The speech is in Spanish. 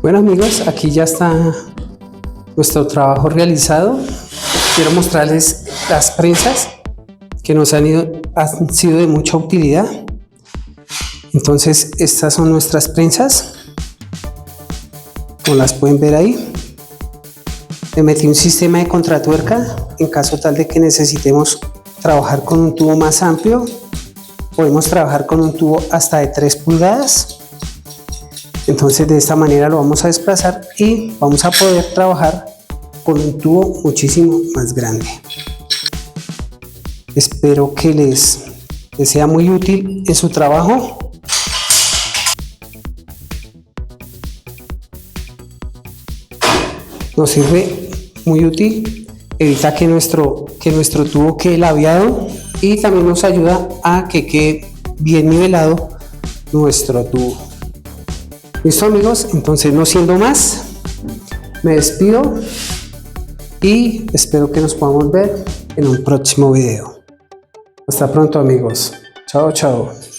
Bueno amigos, aquí ya está nuestro trabajo realizado. Quiero mostrarles las prensas que han sido de mucha utilidad. Entonces estas son nuestras prensas, como las pueden ver ahí. Le metí un sistema de contratuerca en caso tal de que necesitemos trabajar con un tubo más amplio. Podemos trabajar con un tubo hasta de 3 pulgadas. Entonces de esta manera lo vamos a desplazar y vamos a poder trabajar con un tubo muchísimo más grande. Espero que les sea muy útil en su trabajo. Nos sirve muy útil, evita que nuestro tubo quede labiado y también nos ayuda a que quede bien nivelado nuestro tubo. Listo amigos, entonces no siendo más, me despido y espero que nos podamos ver en un próximo video. Hasta pronto amigos, chao chao.